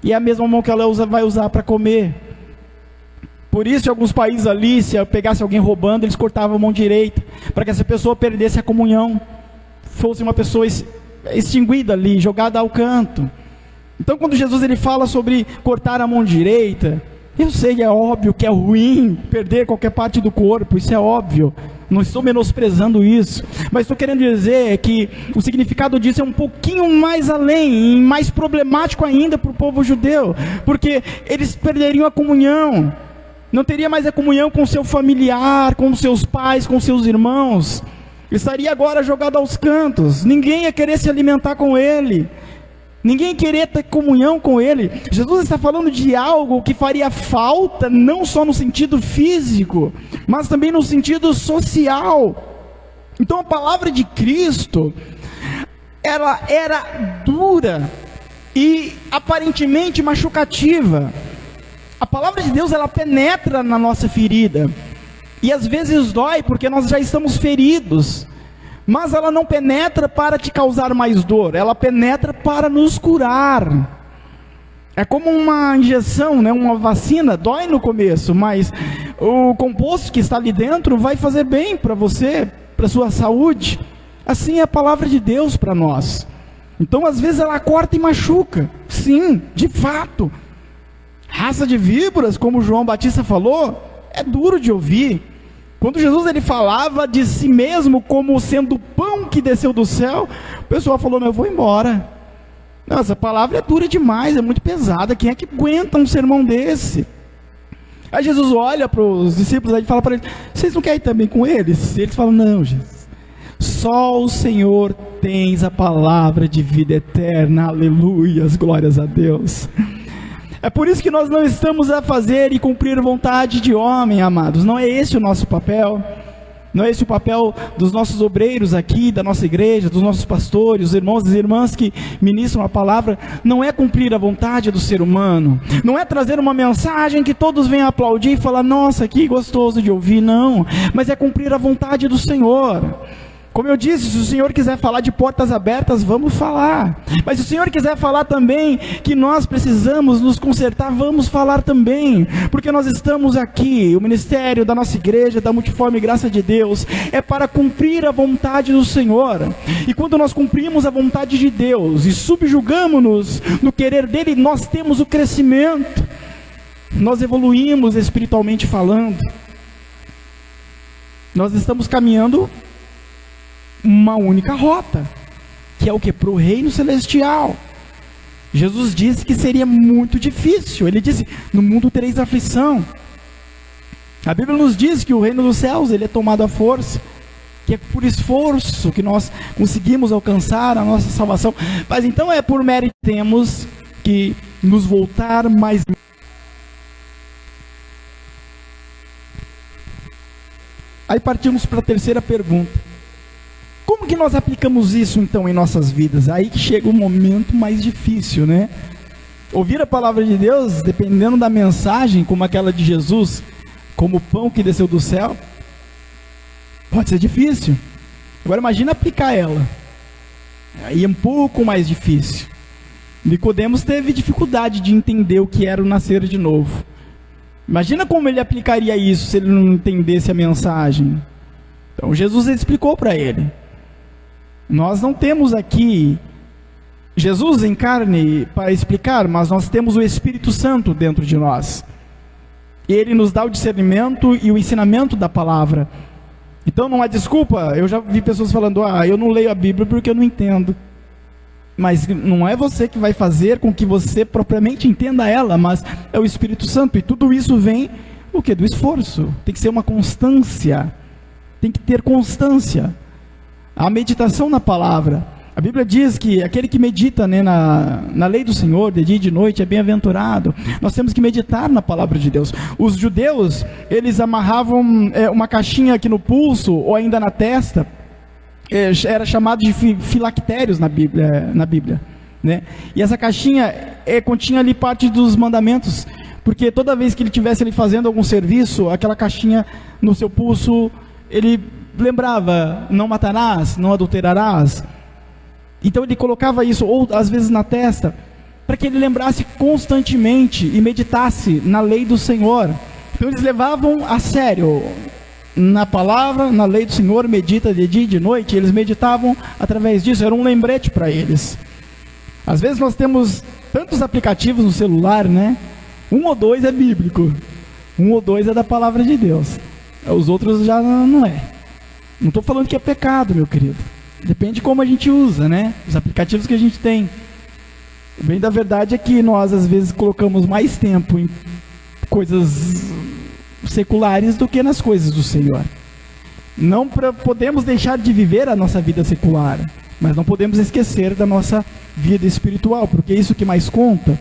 Speaker 1: e é a mesma mão que ela vai usar para comer. Por isso, em alguns países ali, se pegasse alguém roubando, eles cortavam a mão direita, para que essa pessoa perdesse a comunhão, fosse uma pessoa extinguida ali, jogada ao canto. Então, quando Jesus ele fala sobre cortar a mão direita, eu sei, é óbvio que é ruim perder qualquer parte do corpo, isso é óbvio. Não estou menosprezando isso, mas estou querendo dizer que o significado disso é um pouquinho mais além, e mais problemático ainda para o povo judeu, porque eles perderiam a comunhão, não teria mais a comunhão com seu familiar, com seus pais, com seus irmãos, estaria agora jogado aos cantos, ninguém ia querer se alimentar com ele, ninguém queria ter comunhão com ele. Jesus está falando de algo que faria falta, não só no sentido físico, mas também no sentido social. Então a palavra de Cristo, ela era dura e aparentemente machucativa. A palavra de Deus, ela penetra na nossa ferida, e às vezes dói porque nós já estamos feridos. Mas ela não penetra para te causar mais dor, ela penetra para nos curar. É como uma injeção, né? Uma vacina, dói no começo, mas o composto que está ali dentro vai fazer bem para você, para a sua saúde. Assim é a palavra de Deus para nós. Então às vezes ela corta e machuca, sim, de fato. Raça de víboras, como João Batista falou, é duro de ouvir. Quando Jesus ele falava de si mesmo como sendo o pão que desceu do céu, o pessoal falou, eu vou embora. Não, essa palavra é dura demais, é muito pesada, quem é que aguenta um sermão desse? Aí Jesus olha para os discípulos e fala para eles, vocês não querem ir também com eles? E eles falam, não, Jesus, só o Senhor tens a palavra de vida eterna, aleluias, glórias a Deus. É por isso que nós não estamos a fazer e cumprir vontade de homem, amados. Não é esse o nosso papel. Não é esse o papel dos nossos obreiros aqui, da nossa igreja, dos nossos pastores, os irmãos e irmãs que ministram a palavra. Não é cumprir a vontade do ser humano. Não é trazer uma mensagem que todos venham aplaudir e falar, nossa, que gostoso de ouvir. Não, mas é cumprir a vontade do Senhor. Como eu disse, se o Senhor quiser falar de portas abertas, vamos falar. Mas se o Senhor quiser falar também que nós precisamos nos consertar, vamos falar também. Porque nós estamos aqui, o ministério da nossa igreja, da Multiforme Graça de Deus, é para cumprir a vontade do Senhor. E quando nós cumprimos a vontade de Deus e subjugamos-nos no querer dEle, nós temos o crescimento. Nós evoluímos espiritualmente falando. Nós estamos caminhando uma única rota, que é o que? Para o reino celestial. Jesus disse que seria muito difícil. Ele disse, no mundo tereis aflição. A Bíblia nos diz que o reino dos céus, ele é tomado à força. que é por esforço que nós conseguimos alcançar a nossa salvação. Mas então é por mérito que temos que nos voltar mais. Aí partimos para a terceira pergunta. Como que nós aplicamos isso então em nossas vidas? Aí que chega o momento mais difícil, né? Ouvir a palavra de Deus, dependendo da mensagem, como aquela de Jesus, como o pão que desceu do céu, pode ser difícil. Agora imagina aplicar ela. Aí é um pouco mais difícil. Nicodemos teve dificuldade de entender o que era o nascer de novo. Imagina como ele aplicaria isso se ele não entendesse a mensagem. Então Jesus explicou para ele. Nós não temos aqui Jesus em carne para explicar, mas nós temos o Espírito Santo dentro de nós. Ele nos dá o discernimento e o ensinamento da palavra. Então não há desculpa. Eu já vi pessoas falando, eu não leio a Bíblia porque eu não entendo. Mas não é você que vai fazer com que você propriamente entenda ela, mas é o Espírito Santo. E tudo isso vem o quê? Do esforço. Tem que ser uma constância. Tem que ter constância. A meditação na palavra. A Bíblia diz que aquele que medita, né, na lei do Senhor, de dia e de noite, é bem-aventurado. Nós temos que meditar na palavra de Deus. Os judeus, eles amarravam uma caixinha aqui no pulso, ou ainda na testa, era chamado de filactérios na Bíblia, né? E essa caixinha continha ali parte dos mandamentos, porque toda vez que ele estivesse ali fazendo algum serviço, aquela caixinha no seu pulso, ele lembrava, não matarás, não adulterarás. Então ele colocava isso, ou às vezes na testa, para que ele lembrasse constantemente e meditasse na lei do Senhor. Então eles levavam a sério na palavra, na lei do Senhor, medita de dia e de noite. Eles meditavam através disso, era um lembrete para eles. Às vezes nós temos tantos aplicativos no celular, né? 1 ou 2 é bíblico, 1 ou 2 é da palavra de Deus, os outros já não é. Não estou falando que é pecado, meu querido. Depende de como a gente usa, né? Os aplicativos que a gente tem. O bem da verdade é que nós, às vezes, colocamos mais tempo em coisas seculares do que nas coisas do Senhor. Não podemos deixar de viver a nossa vida secular, mas não podemos esquecer da nossa vida espiritual, porque é isso que mais conta.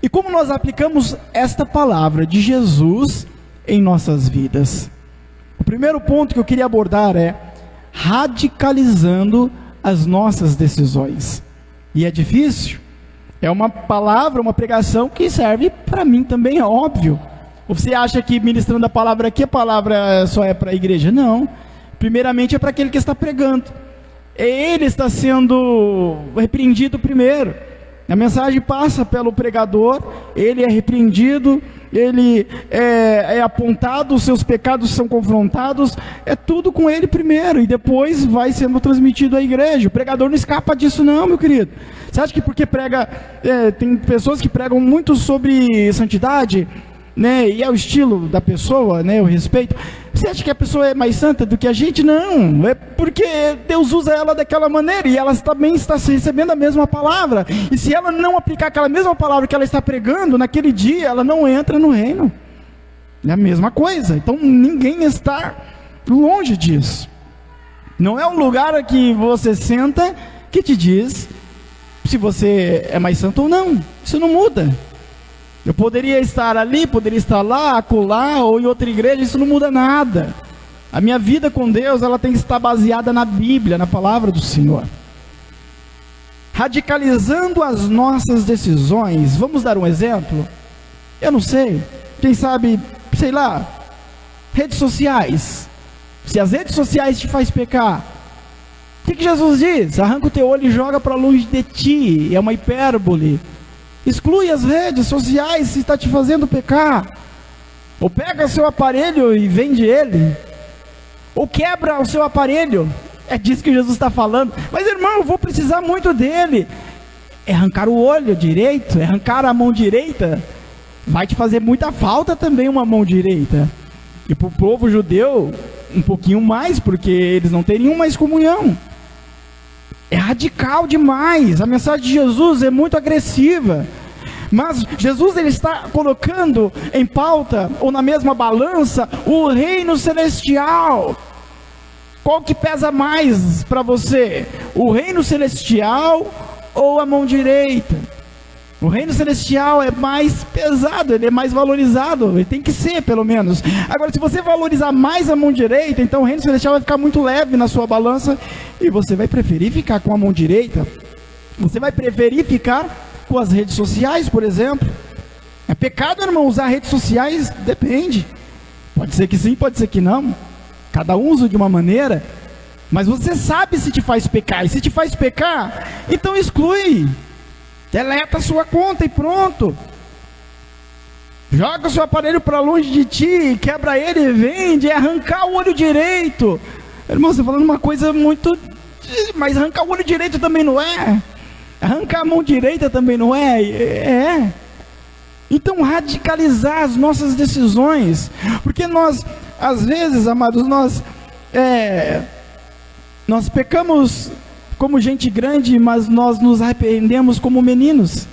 Speaker 1: E como nós aplicamos esta palavra de Jesus em nossas vidas? O primeiro ponto que eu queria abordar é radicalizando as nossas decisões. E é difícil. É uma palavra, uma pregação que serve para mim também, é óbvio. Ou você acha que ministrando a palavra aqui, a palavra só é para a igreja? Não. Primeiramente é para aquele que está pregando. Ele está sendo repreendido primeiro. A mensagem passa pelo pregador, ele é repreendido, ele é apontado, os seus pecados são confrontados, é tudo com ele primeiro, e depois vai sendo transmitido à igreja. O pregador não escapa disso não, meu querido. Você acha que porque prega, tem pessoas que pregam muito sobre santidade, né, e é o estilo da pessoa, né, o respeito. Você acha que a pessoa é mais santa do que a gente? Não, é porque Deus usa ela daquela maneira, e ela também está recebendo a mesma palavra, e se ela não aplicar aquela mesma palavra que ela está pregando, naquele dia, ela não entra no reino. É a mesma coisa. Então ninguém está longe disso. Não é o lugar que você senta que te diz se você é mais santo ou não. Isso não muda. Eu poderia estar ali, poderia estar lá, acolá, ou em outra igreja, isso não muda nada. A minha vida com Deus, ela tem que estar baseada na Bíblia, na palavra do Senhor. Radicalizando as nossas decisões, vamos dar um exemplo? Eu não sei, quem sabe, sei lá, redes sociais. Se as redes sociais te fazem pecar, o que Jesus diz? Arranca o teu olho e joga para longe de ti, é uma hipérbole. Exclui as redes sociais se está te fazendo pecar. Ou pega seu aparelho e vende ele. Ou quebra o seu aparelho. É disso que Jesus está falando. Mas irmão, eu vou precisar muito dele. É arrancar o olho direito, é arrancar a mão direita. Vai te fazer muita falta também uma mão direita. E para o povo judeu, um pouquinho mais, porque eles não teriam mais comunhão. É radical demais. A mensagem de Jesus é muito agressiva. Mas Jesus, ele está colocando em pauta, ou na mesma balança, o reino celestial. Qual que pesa mais para você? O reino celestial ou a mão direita? O reino celestial é mais pesado, ele é mais valorizado, ele tem que ser, pelo menos. Agora, se você valorizar mais a mão direita, então o reino celestial vai ficar muito leve na sua balança e você vai preferir ficar com a mão direita. Você vai preferir ficar com as redes sociais, por exemplo. É pecado, irmão, usar redes sociais? Depende. Pode ser que sim, pode ser que não. Cada um usa de uma maneira. Mas você sabe se te faz pecar. E se te faz pecar, então exclui. Deleta a sua conta e pronto. Joga o seu aparelho para longe de ti, quebra ele e vende, é arrancar o olho direito. Irmão, você falando uma coisa muito... Mas arrancar o olho direito também não é. Arrancar a mão direita também não é. É. Então radicalizar as nossas decisões. Porque nós, às vezes, amados, nós pecamos como gente grande, mas nós nos arrependemos como meninos.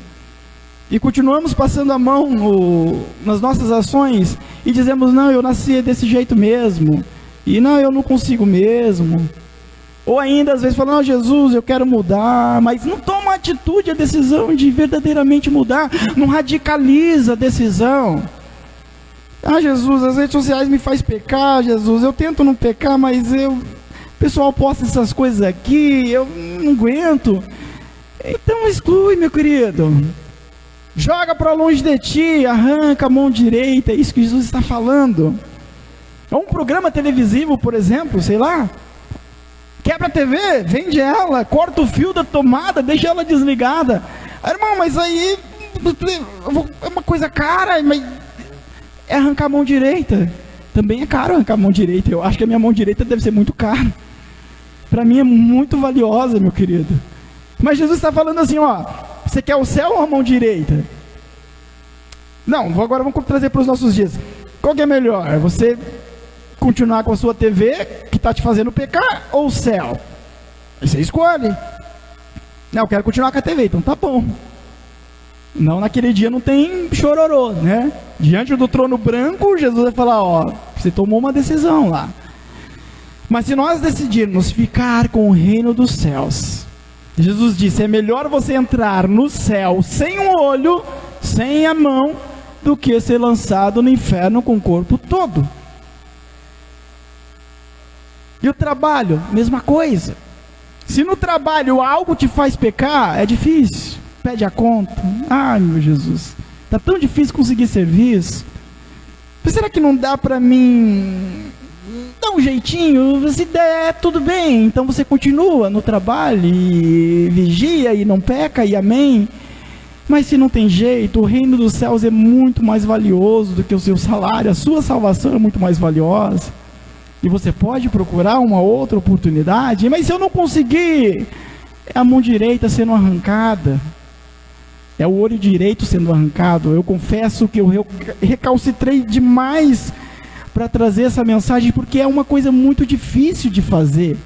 Speaker 1: E continuamos passando a mão nas nossas ações e dizemos, não, eu nasci desse jeito mesmo. E não, eu não consigo mesmo. Ou ainda, às vezes, falando, não, Jesus, eu quero mudar. Mas não toma a atitude, a decisão de verdadeiramente mudar. Não radicaliza a decisão. Ah, Jesus, as redes sociais me fazem pecar, Jesus. Eu tento não pecar, mas o pessoal posta essas coisas aqui, eu não aguento. Então exclui, meu querido. Joga para longe de ti, arranca a mão direita, é isso que Jesus está falando. É um programa televisivo, por exemplo, sei lá, quebra a TV, vende ela, corta o fio da tomada, deixa ela desligada. Ah, irmão, mas aí é uma coisa cara, mas é arrancar a mão direita. Também é caro arrancar a mão direita. Eu acho que a minha mão direita deve ser muito cara. Para mim é muito valiosa, meu querido. Mas Jesus está falando assim, ó, você quer o céu ou a mão direita? Não, agora vamos trazer para os nossos dias. Qual que é melhor? Você continuar com a sua TV, que está te fazendo pecar, ou o céu? Aí você escolhe. Não, eu quero continuar com a TV, então tá bom. Não, naquele dia não tem chororô, né? Diante do trono branco, Jesus vai falar, ó, você tomou uma decisão lá. Mas se nós decidirmos ficar com o reino dos céus, Jesus disse, é melhor você entrar no céu sem um olho, sem a mão, do que ser lançado no inferno com o corpo todo. E o trabalho, mesma coisa. Se no trabalho algo te faz pecar, é difícil. Pede a conta. Ai, meu Jesus, está tão difícil conseguir serviço. Mas será que não dá para mim dar um jeitinho? Se der, tudo bem. Então você continua no trabalho e vigia e não peca e amém. Mas se não tem jeito, o reino dos céus é muito mais valioso do que o seu salário. A sua salvação é muito mais valiosa. E você pode procurar uma outra oportunidade. Mas se eu não conseguir, é a mão direita sendo arrancada. É o olho direito sendo arrancado. Eu confesso que eu recalcitrei demais para trazer essa mensagem, porque é uma coisa muito difícil de fazer.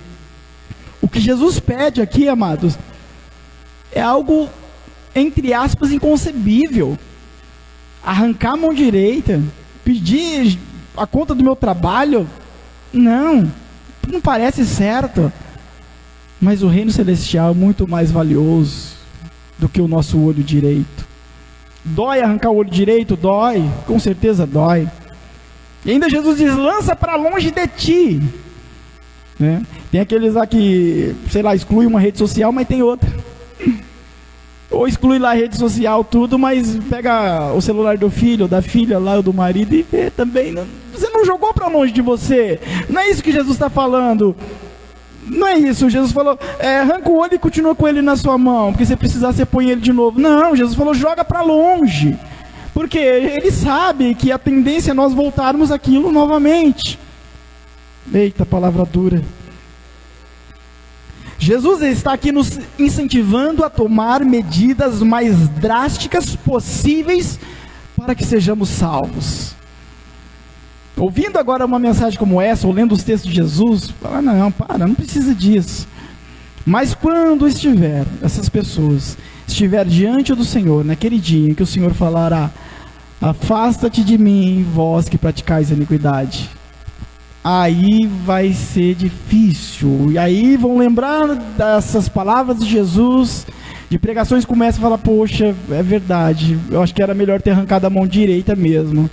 Speaker 1: O que Jesus pede aqui, amados, é algo, entre aspas, inconcebível. Arrancar a mão direita, pedir a conta do meu trabalho, não parece certo. Mas o reino celestial é muito mais valioso do que o nosso olho direito. Dói arrancar o olho direito? Dói, com certeza dói. E ainda Jesus diz, lança para longe de ti, né? Tem aqueles lá que, sei lá, exclui uma rede social, mas tem outra. Ou exclui lá a rede social tudo, mas pega o celular do filho, da filha lá, ou do marido e vê também. Você não jogou para longe de você. Não é isso que Jesus está falando. Não é isso. Jesus falou, arranca o olho e continua com ele na sua mão, porque se precisar você põe ele de novo. Não, Jesus falou, joga para longe. Porque ele sabe que a tendência é nós voltarmos aquilo novamente. Eita, palavra dura. Jesus está aqui nos incentivando a tomar medidas mais drásticas possíveis para que sejamos salvos. Ouvindo agora uma mensagem como essa, ou lendo os textos de Jesus, fala, não precisa disso. Mas quando essas pessoas estiver diante do Senhor, naquele dia em que o Senhor falará, afasta-te de mim, vós que praticais a iniquidade. aí vai ser difícil. E aí vão lembrar dessas palavras de Jesus, de pregações, começam a falar, poxa, é verdade, eu acho que era melhor ter arrancado a mão direita mesmo.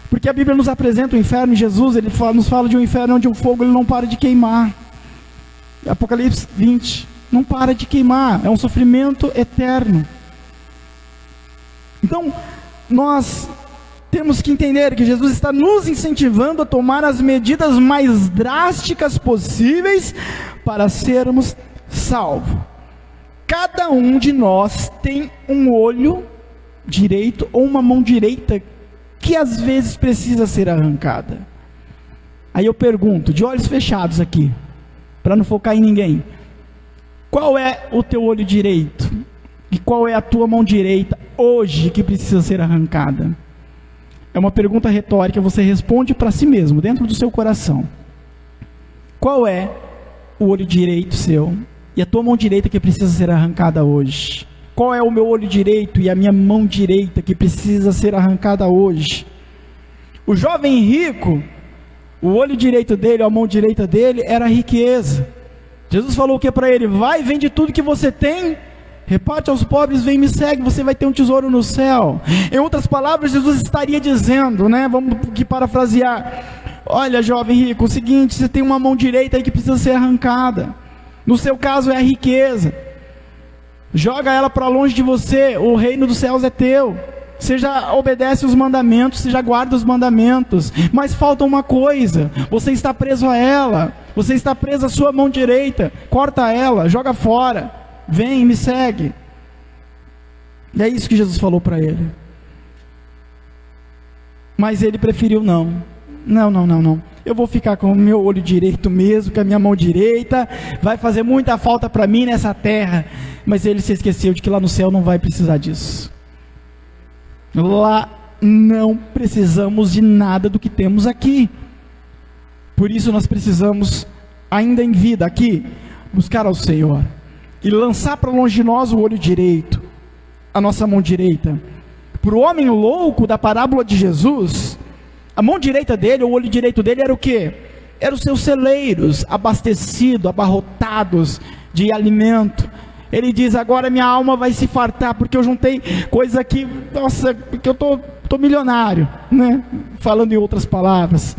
Speaker 1: Porque a Bíblia nos apresenta o inferno, e Jesus nos fala de um inferno onde o fogo ele não para de queimar. Apocalipse 20, não para de queimar, é um sofrimento eterno. Então, nós temos que entender que Jesus está nos incentivando a tomar as medidas mais drásticas possíveis para sermos salvos. Cada um de nós tem um olho direito ou uma mão direita que às vezes precisa ser arrancada. Aí eu pergunto, de olhos fechados aqui, para não focar em ninguém, qual é o teu olho direito? E qual é a tua mão direita hoje que precisa ser arrancada? É uma pergunta retórica, você responde para si mesmo, dentro do seu coração. Qual é o olho direito seu e a tua mão direita que precisa ser arrancada hoje? Qual é o meu olho direito e a minha mão direita que precisa ser arrancada hoje? O jovem rico, o olho direito dele, a mão direita dele era a riqueza. Jesus falou o que para ele? Vai, vende tudo que você tem, reparte aos pobres, vem me segue, você vai ter um tesouro no céu. Em outras palavras, Jesus estaria dizendo, vamos aqui parafrasear, olha jovem rico, o seguinte, você tem uma mão direita aí que precisa ser arrancada, no seu caso é a riqueza, joga ela para longe de você, o reino dos céus é teu, você já obedece os mandamentos, você já guarda os mandamentos, mas falta uma coisa, você está preso a ela, você está preso à sua mão direita, corta ela, joga fora, vem, me segue. E é isso que Jesus falou para ele. Mas ele preferiu não, eu vou ficar com o meu olho direito mesmo, com a minha mão direita, vai fazer muita falta para mim nessa terra, mas ele se esqueceu de que lá no céu não vai precisar disso. Lá não precisamos de nada do que temos aqui. Por isso nós precisamos, ainda em vida aqui, buscar ao Senhor e lançar para longe de nós o olho direito, a nossa mão direita. Para o homem louco da parábola de Jesus, a mão direita dele, o olho direito dele era o quê? Eram os seus celeiros abastecidos, abarrotados de alimento. Ele diz, agora minha alma vai se fartar, porque eu juntei coisa aqui, nossa, porque eu tô milionário, falando em outras palavras.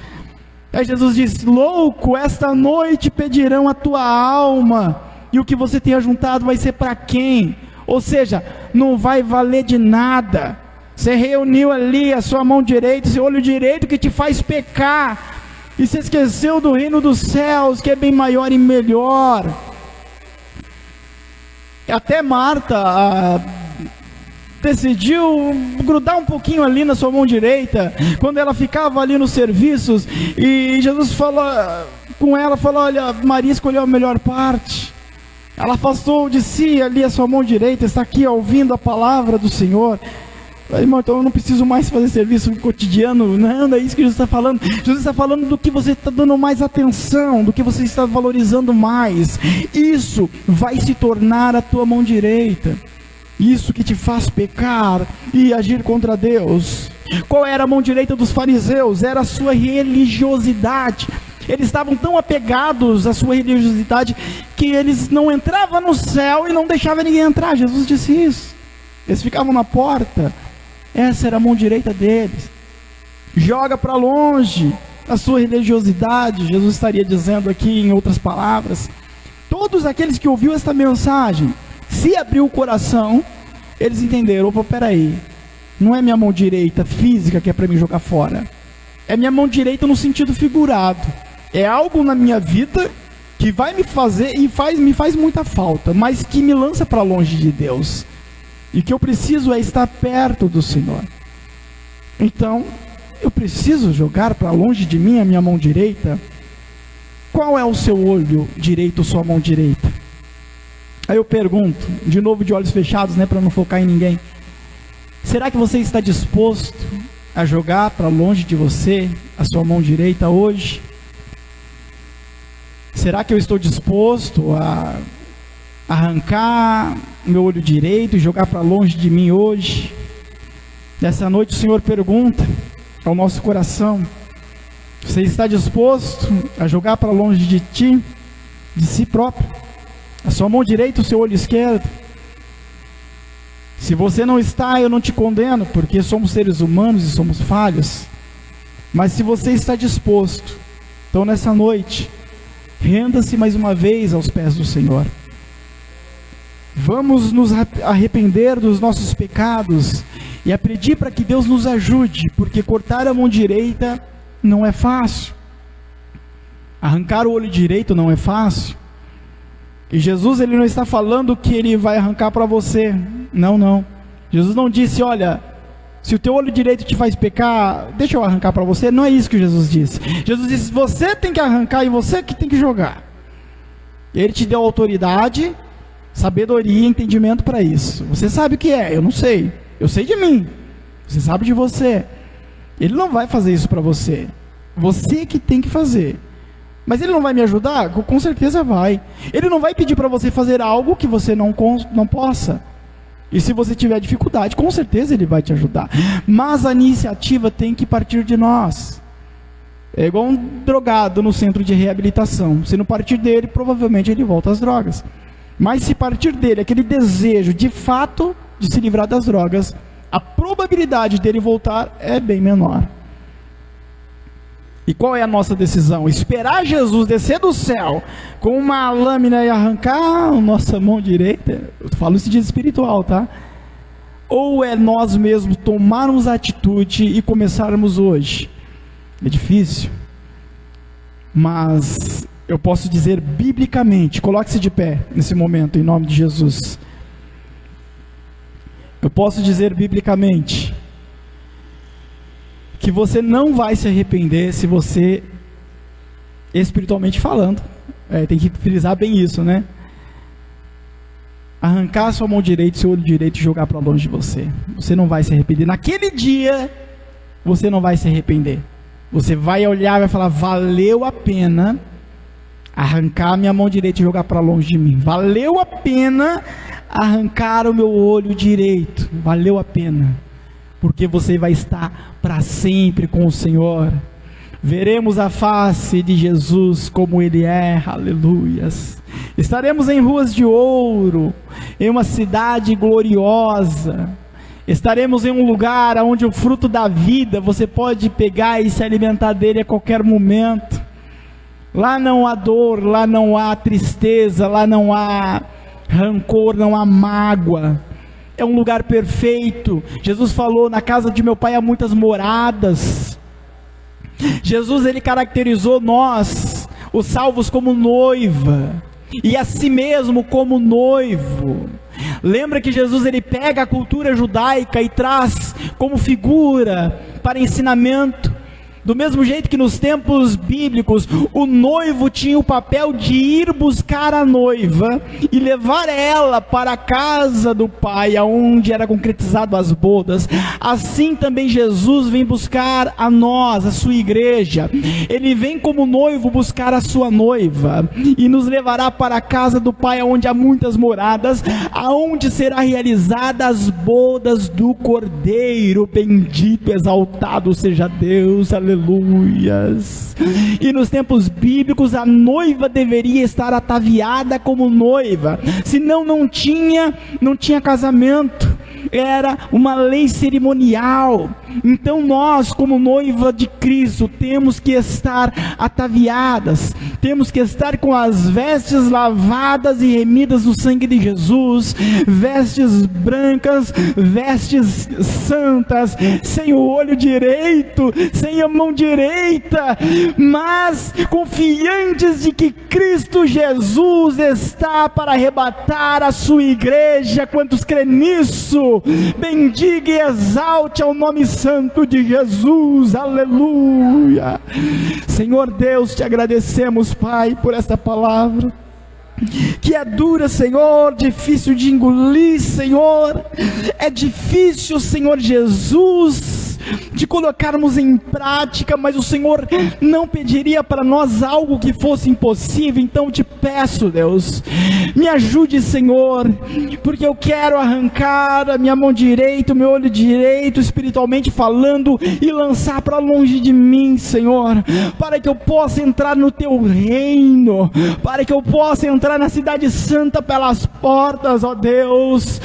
Speaker 1: Aí Jesus diz, louco, esta noite pedirão a tua alma, e o que você tenha juntado vai ser para quem? Ou seja, não vai valer de nada. Você reuniu ali a sua mão direita, seu olho direito que te faz pecar, e você esqueceu do reino dos céus, que é bem maior e melhor. Até Marta decidiu grudar um pouquinho ali na sua mão direita, quando ela ficava ali nos serviços, e Jesus falou com ela, olha, Maria escolheu a melhor parte. Ela afastou de si ali a sua mão direita, está aqui ouvindo a palavra do Senhor. Irmão, então eu não preciso mais fazer serviço cotidiano, não é isso que Jesus está falando. Jesus está falando do que você está dando mais atenção, do que você está valorizando mais. Isso vai se tornar a tua mão direita, isso que te faz pecar e agir contra Deus. Qual era a mão direita dos fariseus? Era a sua religiosidade. Eles estavam tão apegados à sua religiosidade que eles não entravam no céu e não deixavam ninguém entrar. Jesus disse isso. Eles ficavam na porta. Essa era a mão direita deles. Joga para longe a sua religiosidade. Jesus estaria dizendo aqui em outras palavras. Todos aqueles que ouviram esta mensagem, se abriu o coração, eles entenderam, opa, peraí, não é minha mão direita física que é para me jogar fora, é minha mão direita no sentido figurado, é algo na minha vida que vai me fazer e me faz muita falta, mas que me lança para longe de Deus, e que eu preciso é estar perto do Senhor. Então, eu preciso jogar para longe de mim a minha mão direita. Qual é o seu olho direito, sua mão direita? Aí eu pergunto, de novo de olhos fechados, para não focar em ninguém. Será que você está disposto a jogar para longe de você a sua mão direita hoje? Será que eu estou disposto a arrancar meu olho direito e jogar para longe de mim hoje? Nessa noite o Senhor pergunta ao nosso coração, Você está disposto a jogar para longe de ti, de si próprio, a sua mão direita, o seu olho esquerdo? Se você não está, eu não te condeno, porque somos seres humanos e somos falhos. Mas se você está disposto, então nessa noite, renda-se mais uma vez aos pés do Senhor. Vamos nos arrepender dos nossos pecados e a pedir para que Deus nos ajude, porque cortar a mão direita não é fácil. Arrancar o olho direito não é fácil. E Jesus, ele não está falando que ele vai arrancar para você. Não, não. Jesus não disse, olha, se o teu olho direito te faz pecar, deixa eu arrancar para você. Não é isso que Jesus disse. Jesus disse, você tem que arrancar e você que tem que jogar. Ele te deu autoridade, sabedoria e entendimento para isso. Você sabe o que é, eu não sei. Eu sei de mim. Você sabe de você. Ele não vai fazer isso para você. Você que tem que fazer. Mas ele não vai me ajudar? Com certeza vai. Ele não vai pedir para você fazer algo que você não possa. E se você tiver dificuldade, com certeza ele vai te ajudar. Mas a iniciativa tem que partir de nós. É igual um drogado no centro de reabilitação. Se não partir dele, provavelmente ele volta às drogas. Mas se partir dele, aquele desejo de fato de se livrar das drogas, a probabilidade dele voltar é bem menor. E qual é a nossa decisão? Esperar Jesus descer do céu com uma lâmina e arrancar a nossa mão direita? Eu falo isso de espiritual, tá? Ou é nós mesmos tomarmos a atitude e começarmos hoje? É difícil, mas eu posso dizer biblicamente, coloque-se de pé nesse momento, em nome de Jesus. Eu posso dizer biblicamente que você não vai se arrepender se você, espiritualmente falando, tem que frisar bem isso, né? Arrancar a sua mão direita, seu olho direito e jogar para longe de você. Você não vai se arrepender. Naquele dia, você não vai se arrepender. Você vai olhar e vai falar, valeu a pena arrancar a minha mão direita e jogar para longe de mim. Valeu a pena arrancar o meu olho direito. Valeu a pena. Porque você vai estar para sempre com o Senhor. Veremos a face de Jesus como Ele é, aleluias. Estaremos em ruas de ouro, em uma cidade gloriosa. Estaremos em um lugar onde o fruto da vida, você pode pegar e se alimentar dele a qualquer momento. Lá não há dor, lá não há tristeza, lá não há rancor, não há mágoa. É um lugar perfeito. Jesus falou, na casa de meu pai há muitas moradas. Jesus, ele caracterizou nós, os salvos, como noiva, e a si mesmo como noivo. Lembra que Jesus, ele pega a cultura judaica e traz como figura para ensinamento. Do mesmo jeito que nos tempos bíblicos, o noivo tinha o papel de ir buscar a noiva e levar ela para a casa do pai, aonde era concretizado as bodas. Assim também Jesus vem buscar a nós, a sua igreja. Ele vem como noivo buscar a sua noiva e nos levará para a casa do pai, onde há muitas moradas, aonde será realizada as bodas do Cordeiro. Bendito, exaltado seja Deus, aleluias. E nos tempos bíblicos a noiva deveria estar ataviada como noiva, senão não tinha casamento. Era uma lei cerimonial. Então nós, como noiva de Cristo, temos que estar ataviadas, temos que estar com as vestes lavadas e remidas no sangue de Jesus, vestes brancas, vestes santas, sem o olho direito, sem a mão direita, mas confiantes de que Cristo Jesus está para arrebatar a sua igreja. Quantos creem nisso? Bendiga e exalte ao nome santo de Jesus, aleluia. Senhor Deus, te agradecemos, Pai, por esta palavra, que é dura, Senhor, difícil de engolir, Senhor, é difícil, Senhor Jesus, de colocarmos em prática, mas o Senhor não pediria para nós algo que fosse impossível. Então eu te peço, Deus, me ajude, Senhor, porque eu quero arrancar a minha mão direita, o meu olho direito, espiritualmente falando, e lançar para longe de mim, Senhor, para que eu possa entrar no teu reino, para que eu possa entrar na cidade santa pelas portas, ó Deus,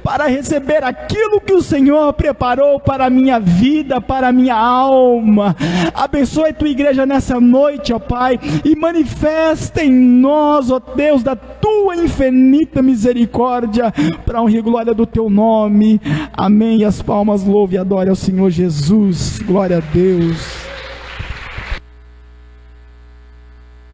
Speaker 1: para receber aquilo que o Senhor preparou para a minha vida, para a minha alma. Abençoe a tua igreja nessa noite, ó Pai, e manifesta em nós, ó Deus, da tua infinita misericórdia, para a honra e glória do teu nome. Amém. E as palmas louve e adore ao Senhor Jesus. Glória a Deus.